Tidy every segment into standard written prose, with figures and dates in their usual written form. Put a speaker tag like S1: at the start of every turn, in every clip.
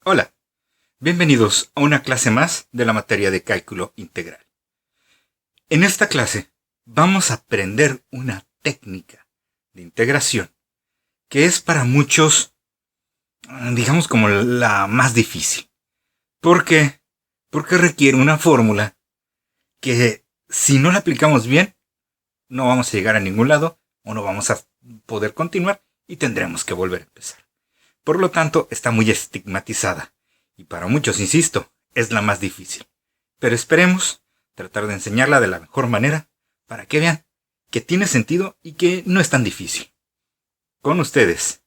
S1: Hola, bienvenidos a una clase más de la materia de cálculo integral. En esta clase vamos a aprender una técnica de integración que es para muchos, digamos, como la más difícil. ¿Por qué? Porque requiere una fórmula que si no la aplicamos bien, no vamos a llegar a ningún lado o no vamos a poder continuar y tendremos que volver a empezar. Por lo tanto, está muy estigmatizada. Y para muchos, insisto, es la más difícil. Pero esperemos tratar de enseñarla de la mejor manera para que vean que tiene sentido y que no es tan difícil. Con ustedes,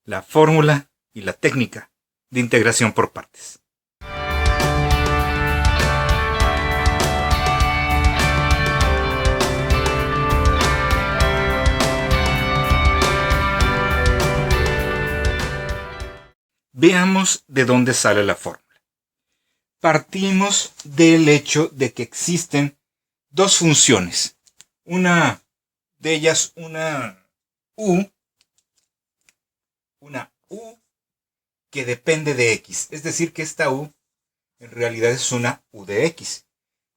S1: la fórmula y la técnica de integración por partes. Veamos de dónde sale la fórmula. Partimos del hecho de que existen dos funciones. Una de ellas, una u que depende de x. Es decir, que esta u en realidad es una u de x.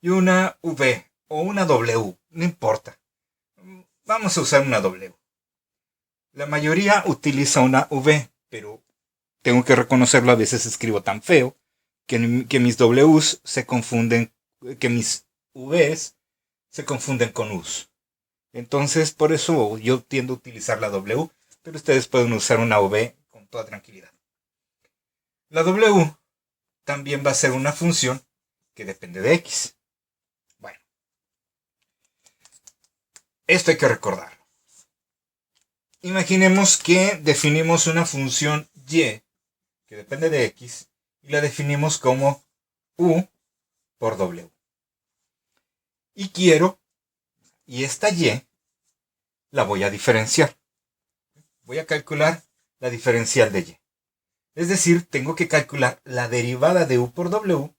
S1: Y una v o una w, no importa. Vamos a usar una w. La mayoría utiliza una v, pero tengo que reconocerlo, a veces escribo tan feo que mis w's se confunden, que mis v's se confunden con u's. Entonces, por eso yo tiendo a utilizar la w, pero ustedes pueden usar una v con toda tranquilidad. La w también va a ser una función que depende de x. Bueno, esto hay que recordarlo. Imaginemos que definimos una función y que depende de x y la definimos como u por w. Y esta y la voy a diferenciar. Voy a calcular la diferencial de y. Es decir, tengo que calcular la derivada de u por w,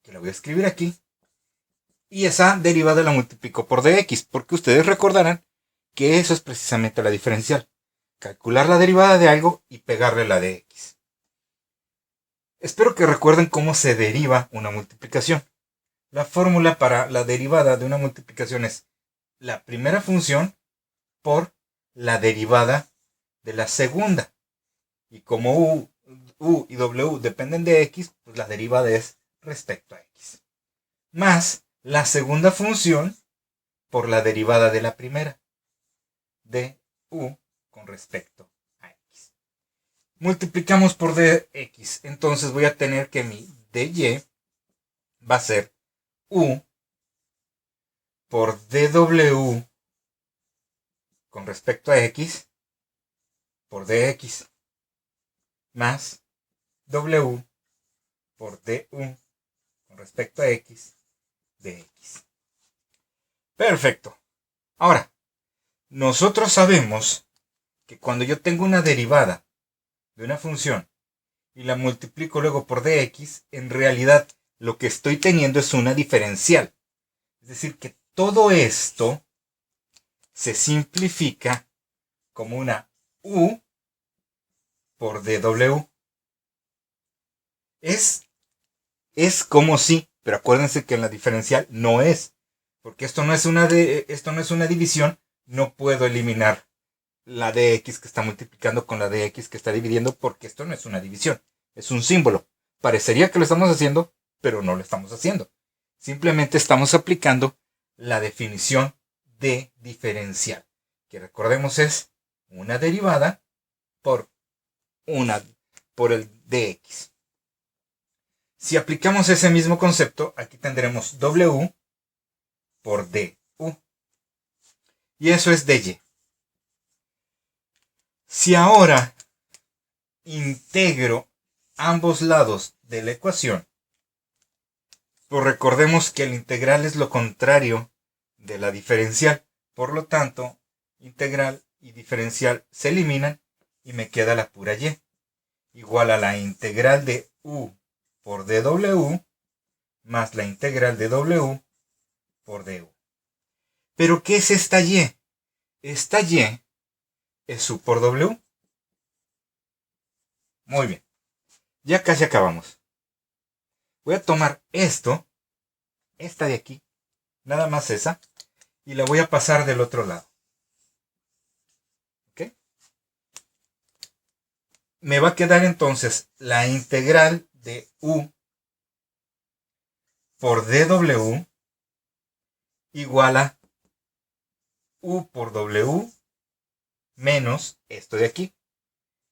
S1: que la voy a escribir aquí, y esa derivada la multiplico por dx, porque ustedes recordarán que eso es precisamente la diferencial. Calcular la derivada de algo y pegarle la de x. Espero que recuerden cómo se deriva una multiplicación. La fórmula para la derivada de una multiplicación es la primera función por la derivada de la segunda. Y como u y w dependen de x, pues la derivada es respecto a x. Más la segunda función por la derivada de la primera. De u con respecto a x. Multiplicamos por dx. Entonces voy a tener que mi dy va a ser u por dw con respecto a x por dx más w por du con respecto a x dx. Perfecto. Ahora, nosotros sabemos que cuando yo tengo una derivada de una función y la multiplico luego por dx, en realidad lo que estoy teniendo es una diferencial. Es decir, que todo esto se simplifica como una u por dw. Es como si, pero acuérdense que en la diferencial no es, porque esto no es una división, no puedo eliminar la dx que está multiplicando con la dx que está dividiendo, porque esto no es una división, es un símbolo. Parecería que lo estamos haciendo, pero no lo estamos haciendo. Simplemente estamos aplicando la definición de diferencial, que recordemos es una derivada por el dx. Si aplicamos ese mismo concepto, aquí tendremos w por du. Y eso es dy. Si ahora integro ambos lados de la ecuación, pues recordemos que el integral es lo contrario de la diferencial. Por lo tanto, integral y diferencial se eliminan y me queda la pura y. Igual a la integral de u por dw más la integral de w por du. ¿Pero qué es esta y? Esta y es u por w. Muy bien. Ya casi acabamos. Voy a tomar esta de aquí, nada más esa, y la voy a pasar del otro lado. ¿Ok? Me va a quedar entonces la integral de u por dw igual a u por w menos esto de aquí,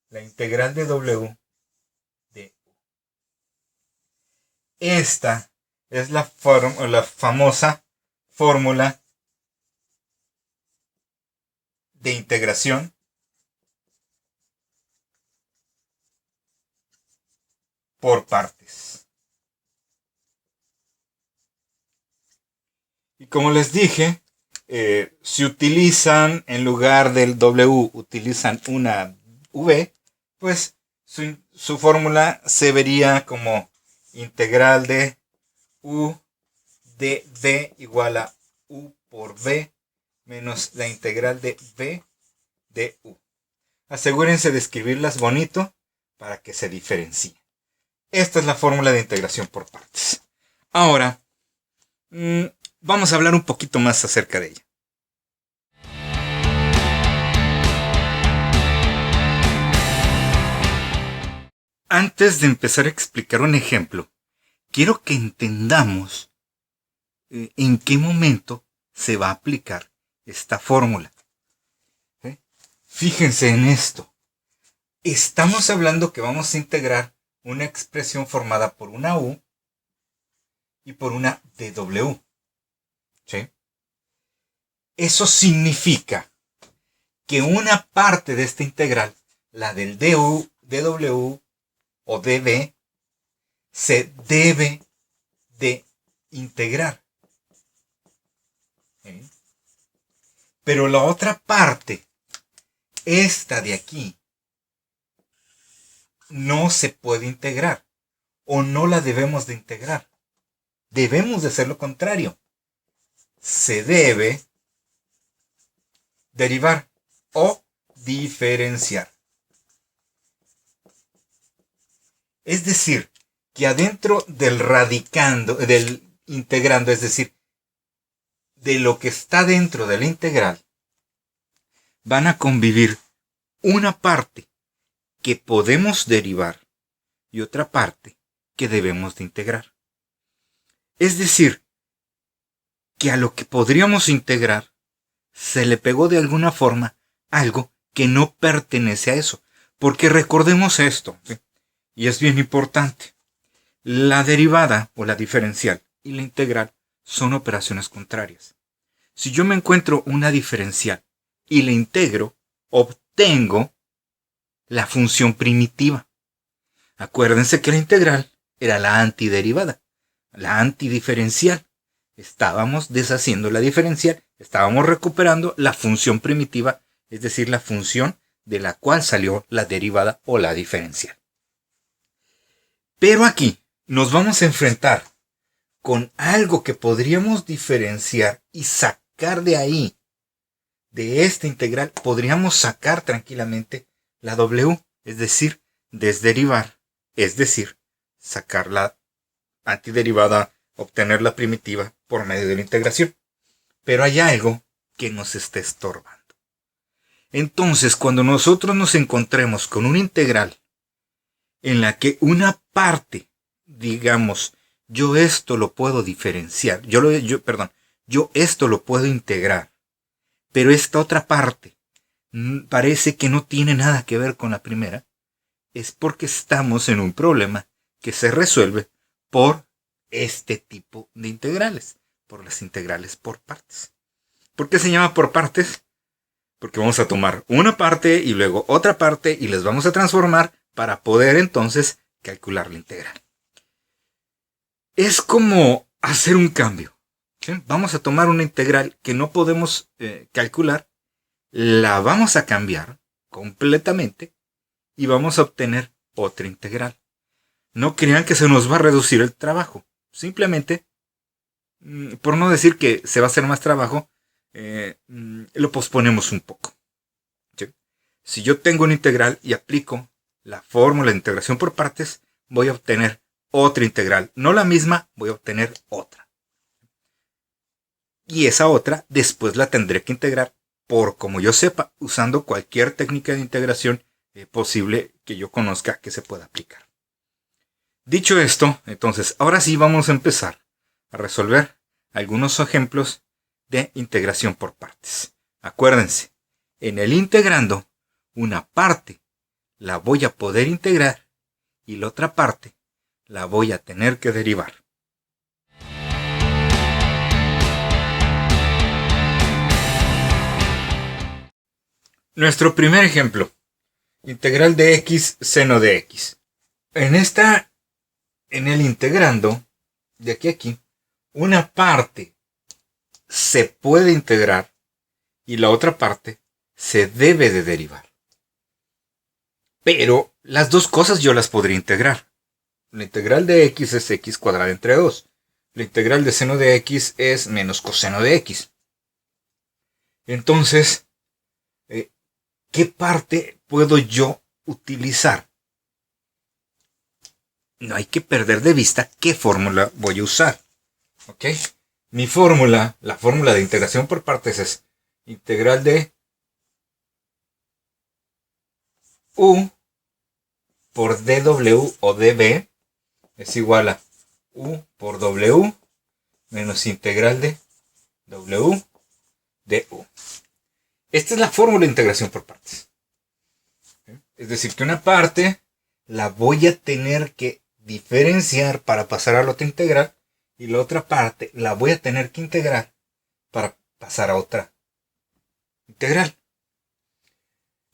S1: la integral de w de u. Esta es la famosa fórmula de integración por partes. Y como les dije, si utilizan, en lugar del W, utilizan una V, pues su fórmula se vería como integral de U de V igual a U por V menos la integral de V de U. Asegúrense de escribirlas bonito para que se diferencie. Esta es la fórmula de integración por partes. Ahora, vamos a hablar un poquito más acerca de ella. Antes de empezar a explicar un ejemplo, quiero que entendamos en qué momento se va a aplicar esta fórmula. Fíjense en esto. Estamos hablando que vamos a integrar una expresión formada por una U y por una dw. ¿Sí? Eso significa que una parte de esta integral, la del dw o dv, se debe de integrar. ¿Sí? Pero la otra parte, esta de aquí, no se puede integrar o no la debemos de integrar. Debemos de hacer lo contrario. Se debe derivar o diferenciar. Es decir, que adentro del integrando, es decir, de lo que está dentro de la integral, van a convivir una parte que podemos derivar y otra parte que debemos de integrar. Es decir, que a lo que podríamos integrar se le pegó de alguna forma algo que no pertenece a eso. Porque recordemos esto, ¿sí? Y es bien importante. La derivada o la diferencial y la integral son operaciones contrarias. Si yo me encuentro una diferencial y la integro, obtengo la función primitiva. Acuérdense que la integral era la antiderivada, la antidiferencial. Estábamos deshaciendo la diferencial, estábamos recuperando la función primitiva, es decir, la función de la cual salió la derivada o la diferencial. Pero aquí nos vamos a enfrentar con algo que podríamos diferenciar y sacar de ahí, de esta integral, podríamos sacar tranquilamente la W, es decir, desderivar, es decir, sacar la antiderivada, obtener la primitiva por medio de la integración. Pero hay algo que nos está estorbando. Entonces, cuando nosotros nos encontremos con una integral en la que una parte, digamos, yo esto lo puedo diferenciar, yo esto lo puedo integrar, pero esta otra parte parece que no tiene nada que ver con la primera, es porque estamos en un problema que se resuelve por este tipo de integrales, por las integrales por partes. ¿Por qué se llama por partes? Porque vamos a tomar una parte y luego otra parte y les vamos a transformar para poder entonces calcular la integral. Es como hacer un cambio. ¿Sí? Vamos a tomar una integral que no podemos calcular, la vamos a cambiar completamente y vamos a obtener otra integral. No crean que se nos va a reducir el trabajo. Simplemente, por no decir que se va a hacer más trabajo, lo posponemos un poco. ¿Sí? Si yo tengo una integral y aplico la fórmula de integración por partes, voy a obtener otra integral. No la misma, voy a obtener otra. Y esa otra después la tendré que integrar por como yo sepa, usando cualquier técnica de integración posible que yo conozca que se pueda aplicar. Dicho esto, entonces, ahora sí vamos a empezar a resolver algunos ejemplos de integración por partes. Acuérdense, en el integrando, una parte la voy a poder integrar y la otra parte la voy a tener que derivar. Nuestro primer ejemplo, integral de x seno de x. En el integrando, de aquí a aquí, una parte se puede integrar y la otra parte se debe de derivar. Pero las dos cosas yo las podría integrar. La integral de x es x cuadrado entre 2. La integral de seno de x es menos coseno de x. Entonces, ¿qué parte puedo yo utilizar? No hay que perder de vista qué fórmula voy a usar. ¿Ok? Mi fórmula, la fórmula de integración por partes es integral de u por dw o db es igual a u por w menos integral de w de u. Esta es la fórmula de integración por partes. Es decir, que una parte la voy a tener que diferenciar para pasar a la otra integral y la otra parte la voy a tener que integrar para pasar a otra integral.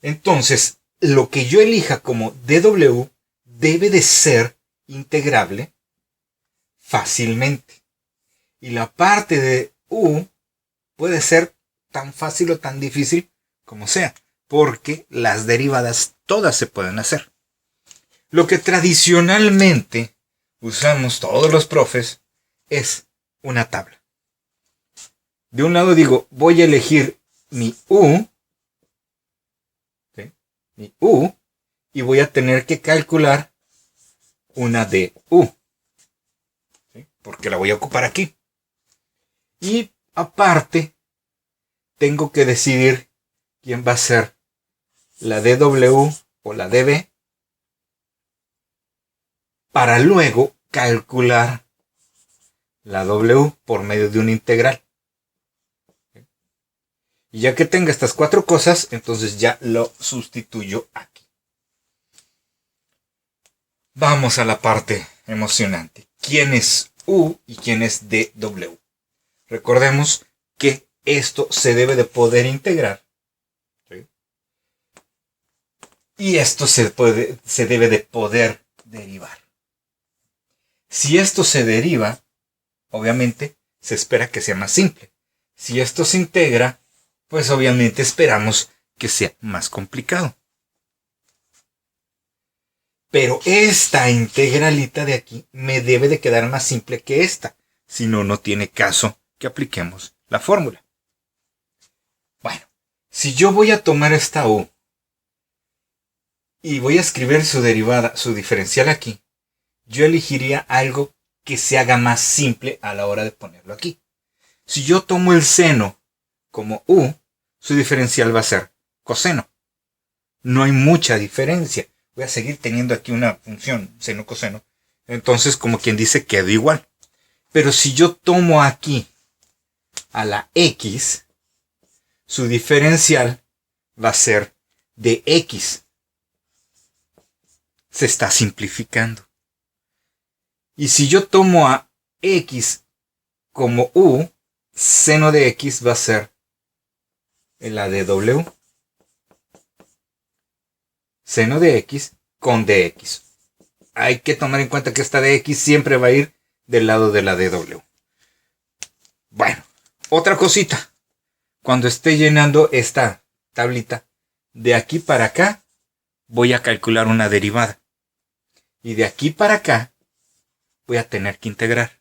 S1: Entonces, lo que yo elija como dw debe de ser integrable fácilmente. Y la parte de u puede ser tan fácil o tan difícil como sea, porque las derivadas todas se pueden hacer. Lo que tradicionalmente usamos todos los profes es una tabla. De un lado digo, voy a elegir mi u, ¿sí? Mi u, y voy a tener que calcular una du, ¿sí? Porque la voy a ocupar aquí. Y aparte, tengo que decidir quién va a ser la dw o la db para luego calcular la w por medio de una integral. Y ya que tenga estas cuatro cosas, entonces ya lo sustituyo aquí. Vamos a la parte emocionante. ¿Quién es u y quién es dw? Recordemos que esto se debe de poder integrar. ¿Sí? Y esto se debe de poder derivar. Si esto se deriva, obviamente se espera que sea más simple. Si esto se integra, pues obviamente esperamos que sea más complicado. Pero esta integralita de aquí me debe de quedar más simple que esta. Si no, no tiene caso que apliquemos la fórmula. Bueno, si yo voy a tomar esta u y voy a escribir su derivada, su diferencial aquí, yo elegiría algo que se haga más simple a la hora de ponerlo aquí. Si yo tomo el seno como u, su diferencial va a ser coseno. No hay mucha diferencia. Voy a seguir teniendo aquí una función seno-coseno. Entonces, como quien dice, quedo igual. Pero si yo tomo aquí a la x, su diferencial va a ser de x. Se está simplificando. Y si yo tomo a x como u, seno de x va a ser la de w. Seno de x con dx. Hay que tomar en cuenta que esta dx siempre va a ir del lado de la dw. Bueno, otra cosita. Cuando esté llenando esta tablita, de aquí para acá, voy a calcular una derivada. Y de aquí para acá, voy a tener que integrar.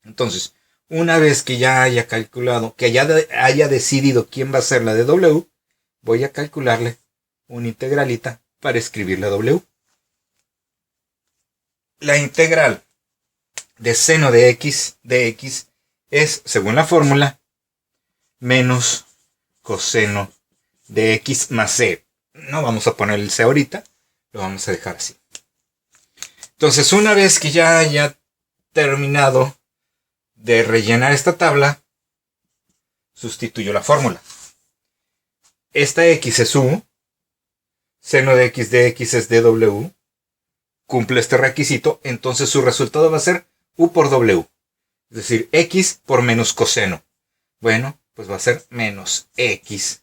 S1: Entonces, una vez que ya haya calculado, que ya haya decidido quién va a ser la de w, voy a calcularle una integralita para escribir la w. la integral de seno de x es, según la fórmula, menos coseno de x más c. No vamos a poner el c ahorita, lo vamos a dejar así. Entonces, una vez que ya haya terminado de rellenar esta tabla, sustituyo la fórmula. Esta x es u, seno de x es dw, cumple este requisito, entonces su resultado va a ser u por w, es decir, x por menos coseno. Bueno, pues va a ser menos x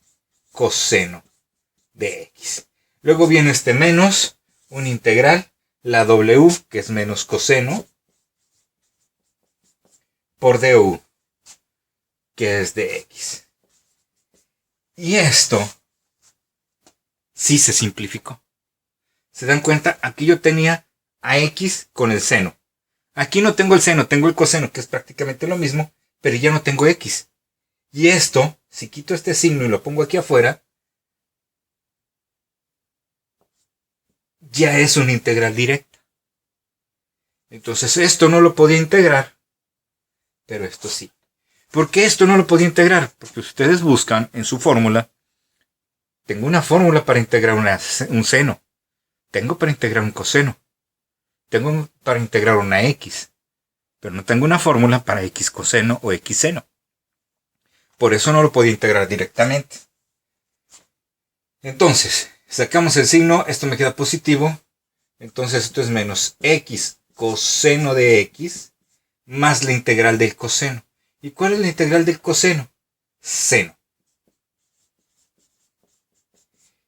S1: coseno de x. Luego viene este menos, una integral, la w, que es menos coseno, por du, que es de x. Y esto sí se simplificó. ¿Se dan cuenta? Aquí yo tenía a x con el seno. Aquí no tengo el seno, tengo el coseno, que es prácticamente lo mismo, pero ya no tengo x. Y esto, si quito este signo y lo pongo aquí afuera, ya es una integral directa. Entonces esto no lo podía integrar, pero esto sí. ¿Por qué esto no lo podía integrar? Porque ustedes buscan en su fórmula, tengo una fórmula para integrar un seno, tengo para integrar un coseno, tengo para integrar una x, pero no tengo una fórmula para x coseno o x seno. Por eso no lo podía integrar directamente. Entonces, sacamos el signo, esto me queda positivo, entonces esto es menos x coseno de x más la integral del coseno. ¿Y cuál es la integral del coseno? Seno.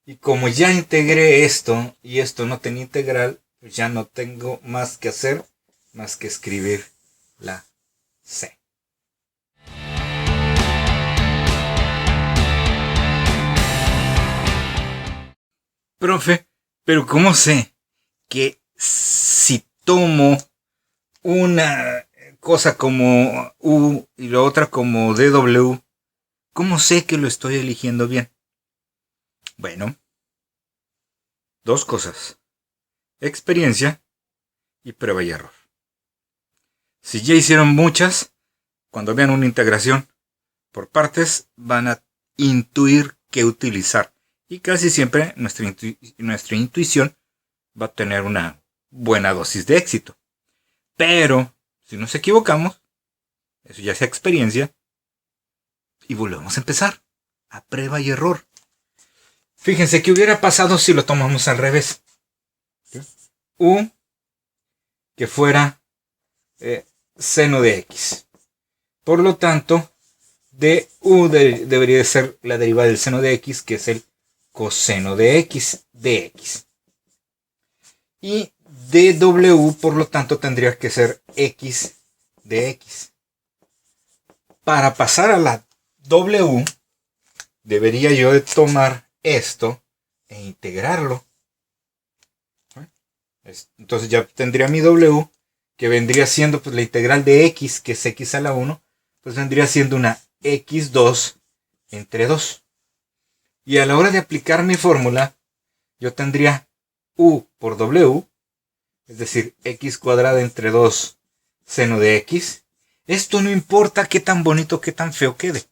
S1: Y como ya integré esto y esto no tenía integral, pues ya no tengo más que hacer, más que escribir la c. Profe, pero ¿cómo sé que si tomo una cosa como u y la otra como dw, cómo sé que lo estoy eligiendo bien? Bueno, dos cosas: experiencia y prueba y error. Si ya hicieron muchas, cuando vean una integración por partes van a intuir qué utilizar. Y casi siempre nuestra intuición va a tener una buena dosis de éxito. Pero si nos equivocamos, eso ya sea experiencia, y volvemos a empezar, a prueba y error. Fíjense qué hubiera pasado si lo tomamos al revés. U que fuera seno de x. Por lo tanto, du debería ser la derivada del seno de x, que es el coseno de x de x. Y dw, por lo tanto, tendría que ser x de x. Para pasar a la w, debería yo de tomar esto e integrarlo. Entonces ya tendría mi w, que vendría siendo pues la integral de x, que es x a la 1, pues vendría siendo una x2 entre 2. Y a la hora de aplicar mi fórmula, yo tendría u por w, es decir, x cuadrada entre 2 seno de x. Esto no importa qué tan bonito o qué tan feo quede.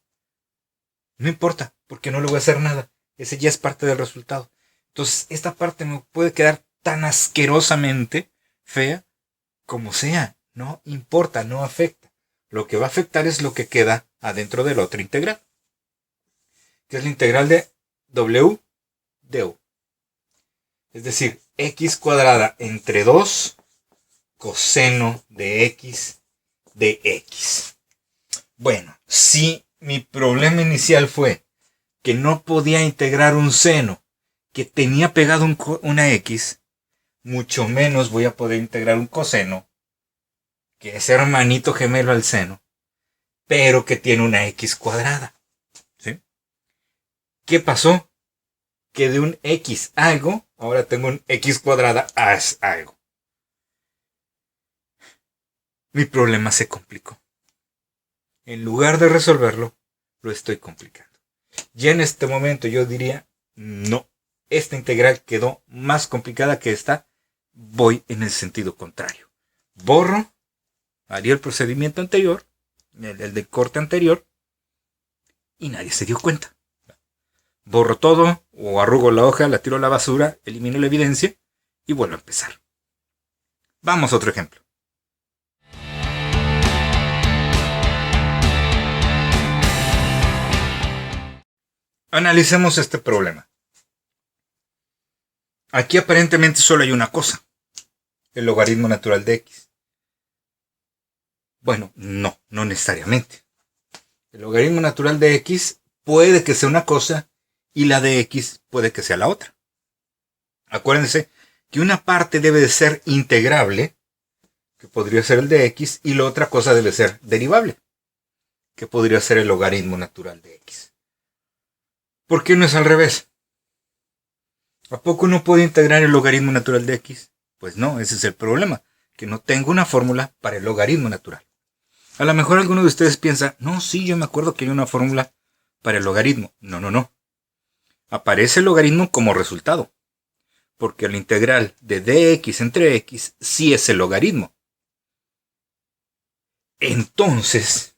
S1: No importa, porque no le voy a hacer nada. Ese ya es parte del resultado. Entonces, esta parte me puede quedar tan asquerosamente fea como sea. No importa, no afecta. Lo que va a afectar es lo que queda adentro de la otra integral, que es la integral de w de u. Es decir, x cuadrada entre 2 coseno de x de x. Bueno, si mi problema inicial fue que no podía integrar un seno que tenía pegado una x, mucho menos voy a poder integrar un coseno que es hermanito gemelo al seno, pero que tiene una x cuadrada. ¿Sí? ¿Qué pasó? Que de un x algo, ahora tengo un x cuadrada as algo. Mi problema se complicó. En lugar de resolverlo, lo estoy complicando. Ya en este momento yo diría, no, esta integral quedó más complicada que esta, voy en el sentido contrario. borro, haría el procedimiento anterior, el de corte anterior, y nadie se dio cuenta. Borro todo, o arrugo la hoja, la tiro a la basura, elimino la evidencia, y vuelvo a empezar. Vamos a otro ejemplo. Analicemos este problema. Aquí aparentemente solo hay una cosa, el logaritmo natural de x. Bueno, no necesariamente. El logaritmo natural de x puede que sea una cosa y la de x puede que sea la otra. Acuérdense que una parte debe de ser integrable, que podría ser el de x, y la otra cosa debe ser derivable, que podría ser el logaritmo natural de x. ¿Por qué no es al revés? ¿A poco no puedo integrar el logaritmo natural de x? Pues no, ese es el problema, que no tengo una fórmula para el logaritmo natural. A lo mejor alguno de ustedes piensa, no, sí, yo me acuerdo que hay una fórmula para el logaritmo. No. Aparece el logaritmo como resultado, porque la integral de dx entre x sí es el logaritmo. Entonces,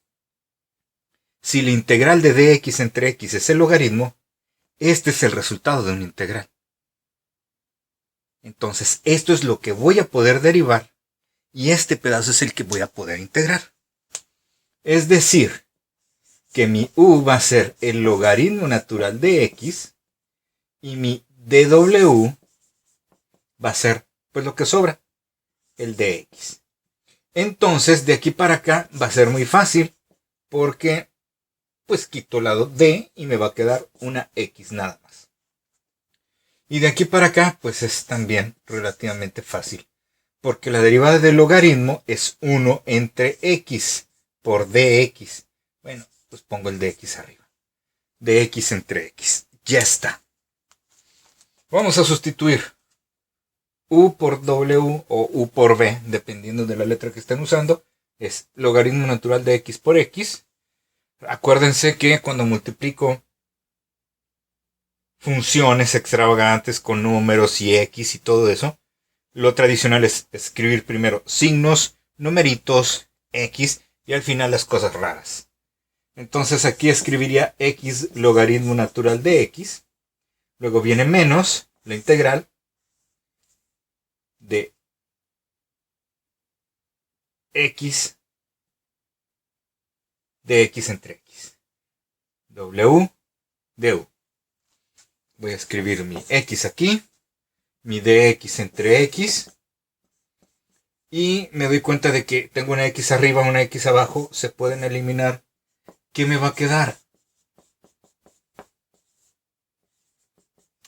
S1: si la integral de dx entre x es el logaritmo, este es el resultado de una integral. Entonces, esto es lo que voy a poder derivar y este pedazo es el que voy a poder integrar. Es decir, que mi u va a ser el logaritmo natural de x y mi dw va a ser, pues lo que sobra, el de x. Entonces, de aquí para acá va a ser muy fácil porque pues quito el lado d y me va a quedar una x nada más. Y de aquí para acá, pues es también relativamente fácil, porque la derivada del logaritmo es 1 entre x por dx. Bueno, pues pongo el dx arriba. Dx entre x. Ya está. Vamos a sustituir u por w o u por v, dependiendo de la letra que estén usando. Es logaritmo natural de x por x. Acuérdense que cuando multiplico funciones extravagantes con números y x y todo eso, lo tradicional es escribir primero signos, numeritos, x y al final las cosas raras. Entonces aquí escribiría x logaritmo natural de x, luego viene menos la integral de x entre x, w du. Voy a escribir mi x aquí, mi dx entre x, y me doy cuenta de que tengo una x arriba, una x abajo, se pueden eliminar. ¿Qué me va a quedar?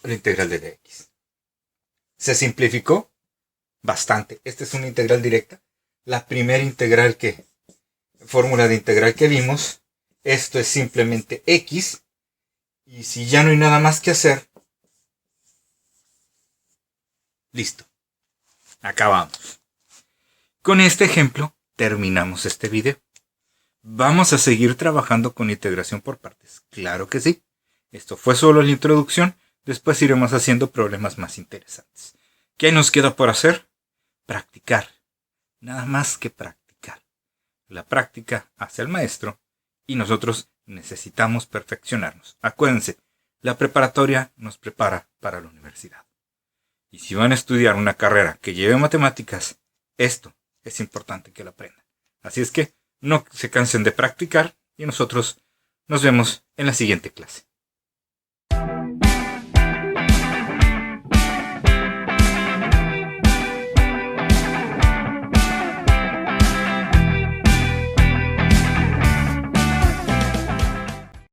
S1: La integral de dx. ¿Se simplificó? Bastante. Esta es una integral directa. La primera fórmula de integral que vimos. Esto es simplemente x. Y si ya no hay nada más que hacer, listo. Acabamos. Con este ejemplo terminamos este video. ¿Vamos a seguir trabajando con integración por partes? Claro que sí. Esto fue solo la introducción. Después iremos haciendo problemas más interesantes. ¿Qué nos queda por hacer? Practicar. Nada más que practicar. La práctica hace al maestro y nosotros necesitamos perfeccionarnos. Acuérdense, la preparatoria nos prepara para la universidad. Y si van a estudiar una carrera que lleve matemáticas, esto es importante que lo aprendan. Así es que no se cansen de practicar y nosotros nos vemos en la siguiente clase.